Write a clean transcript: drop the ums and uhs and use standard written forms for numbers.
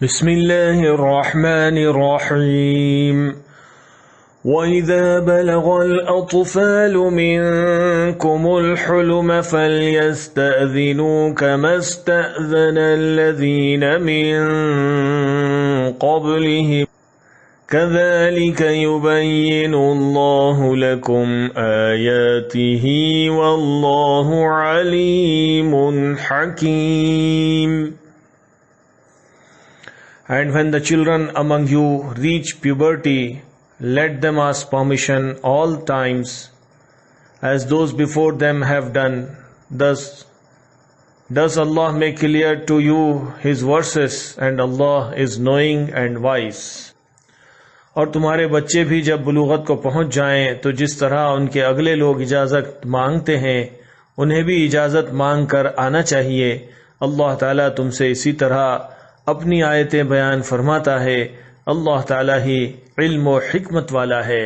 بسم اللہ الرحمن الرحیم وَإِذَا بَلَغَ الْأَطْفَالُ مِنكُمُ الْحُلُمَ فَلْيَسْتَأْذِنُوا كَمَا اسْتَأْذَنَ الَّذِينَ مِن قَبْلِهِمْ كَذَلِكَ يُبَيِّنُ اللَّهُ لَكُمْ آيَاتِهِ وَاللَّهُ عَلِيمٌ حَكِيمٌ. And when the children among you reach puberty, let them ask permission all times, as those before them have done. Thus does Allah make clear to you His verses, and Allah is knowing and wise. اور تمہارے بچے بھی جب بلوغت کو پہنچ جائیں تو جس طرح ان کے اگلے لوگ اجازت مانگتے ہیں انہیں بھی اجازت مانگ کر آنا چاہیے. اللہ تعالیٰ تم سے اسی طرح اپنی آیتیں بیان فرماتا ہے. اللہ تعالیٰ ہی علم و حکمت والا ہے.